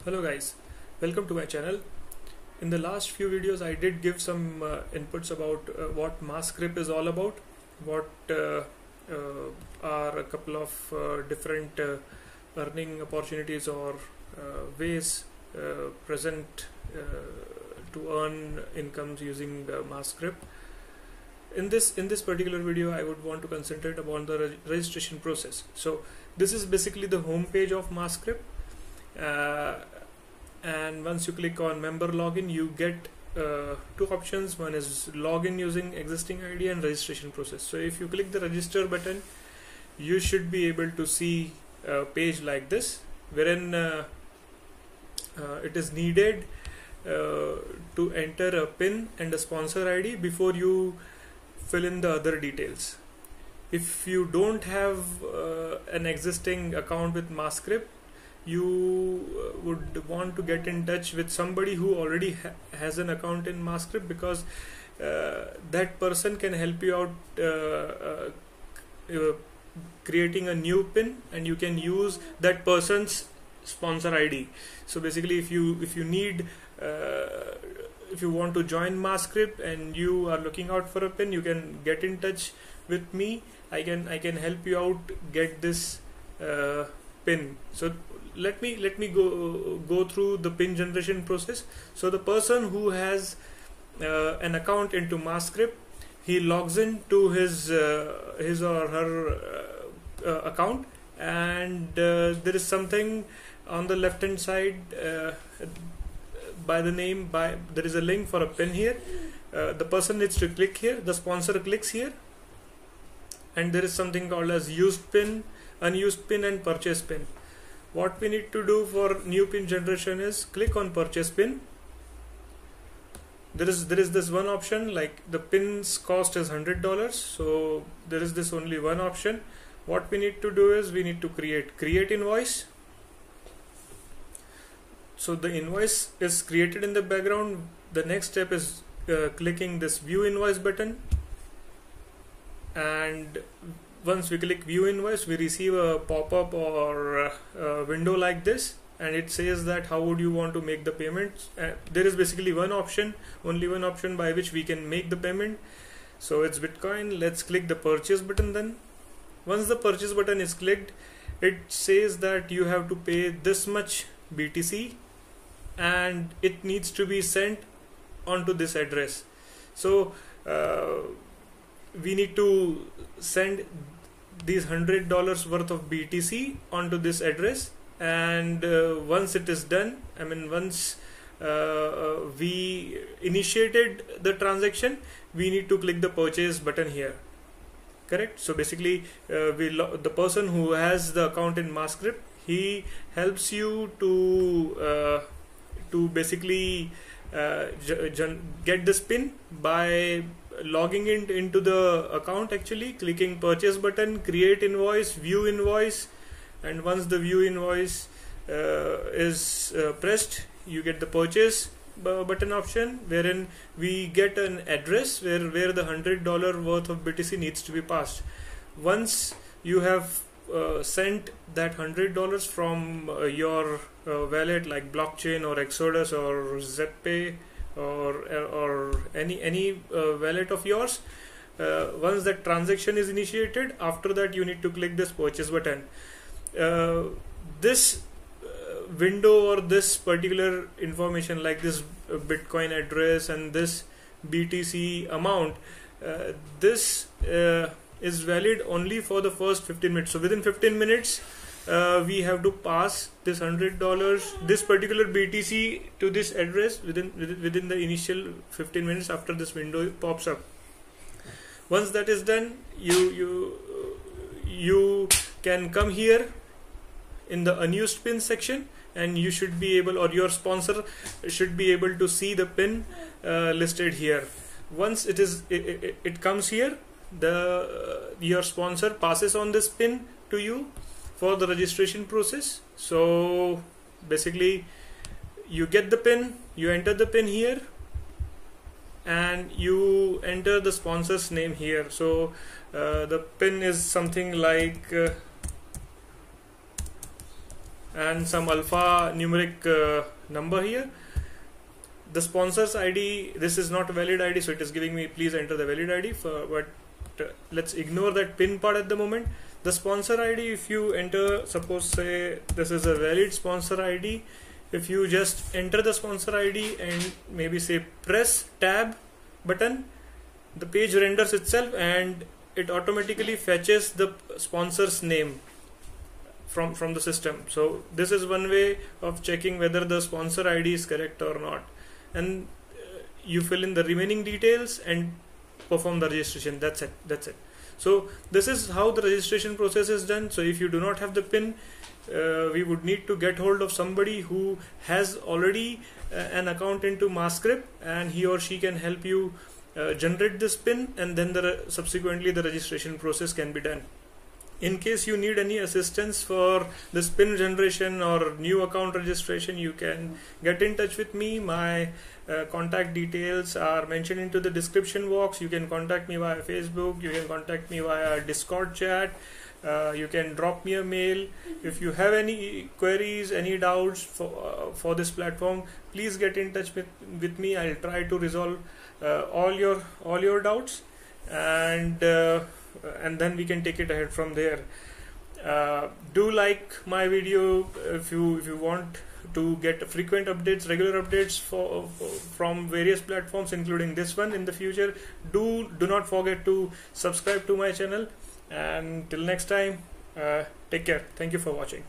Hello guys, welcome to my channel. In the last few videos I did give some inputs about what MassCryp is all about, what are a couple of different earning opportunities or ways present to earn incomes using MassCryp. In this particular video I would want to concentrate upon the registration process. So this is basically the home page of MassCryp. And once you click on member login, you get two options. One is login using existing ID and registration process. So if you click the register button, you should be able to see a page like this, wherein it is needed to enter a PIN and a sponsor ID before you fill in the other details. If you don't have an existing account with MassCryp, you would want to get in touch with somebody who already has an account in MassCryp, because that person can help you out creating a new PIN, and you can use that person's sponsor ID. So basically, if you need if you want to join MassCryp and you are looking out for a PIN, you can get in touch with me. I can help you out get this PIN. So let me go through the PIN generation process. So the person who has an account into MassCryp, he logs in to his or her account, and there is something on the left hand side there is a link for a PIN here. The person needs to click here, the sponsor clicks here, and there is something called as used PIN, unused PIN and purchase PIN. What we need to do for new PIN generation is click on purchase PIN. There is this one option, like the PIN's cost is $100, so there is this only one option. What we need to do is we need to create invoice. So the invoice is created in the background. The next step is clicking this view invoice button, and once we click view invoice, we receive a pop-up or a window like this, and it says that how would you want to make the payment. There is basically only one option by which we can make the payment. So it's Bitcoin. Let's click the purchase button. Then once the purchase button is clicked, it says that you have to pay this much BTC, and it needs to be sent onto this address. So we need to send these $100 worth of BTC onto this address, and once it is done, once we initiated the transaction, we need to click the purchase button here. Correct? So basically, the person who has the account in MassCryp, he helps you to basically get this PIN by logging into the account, actually clicking purchase button, create invoice, view invoice, and once the view invoice is pressed, you get the purchase button option, wherein we get an address where the $100 worth of BTC needs to be passed. Once you have sent that $100 from your wallet like blockchain or Exodus or ZPay or any wallet of yours, once that transaction is initiated, after that you need to click this purchase button. This window or this particular information, like this Bitcoin address and this BTC amount, this is valid only for the first 15 minutes. So within 15 minutes we have to pass this $100, this particular BTC to this address within the initial 15 minutes after this window pops up. Once that is done, you can come here in the unused PIN section, and you should be able, or your sponsor should be able to see the PIN listed here. Once it comes here, your sponsor passes on this PIN to you for the registration process. So basically, you get the PIN, you enter the PIN here, and you enter the sponsor's name here. So the PIN is something like and some alpha numeric number here. The sponsor's ID, this is not a valid ID, so it is giving me please enter the valid ID but let's ignore that pin part at the moment. The sponsor ID, if you enter, suppose say this is a valid sponsor ID, if you just enter the sponsor ID and maybe say press tab button, the page renders itself and it automatically fetches the sponsor's name from the system. So this is one way of checking whether the sponsor ID is correct or not, and you fill in the remaining details and perform the registration. That's it. So this is how the registration process is done. So if you do not have the PIN, we would need to get hold of somebody who has already an account into MassCryp, and he or she can help you generate this PIN, and then subsequently the registration process can be done. In case you need any assistance for this PIN generation or new account registration, you can get in touch with me. My contact details are mentioned into the description box. You can contact me via Facebook, you can contact me via Discord chat, you can drop me a mail. If you have any queries, any doubts for this platform, please get in touch with me. I'll try to resolve all your doubts, and then we can take it ahead from there. Do like my video if you want to get frequent updates, regular updates from various platforms, including this one in the future. Do not forget to subscribe to my channel, and till next time, take care. Thank you for watching.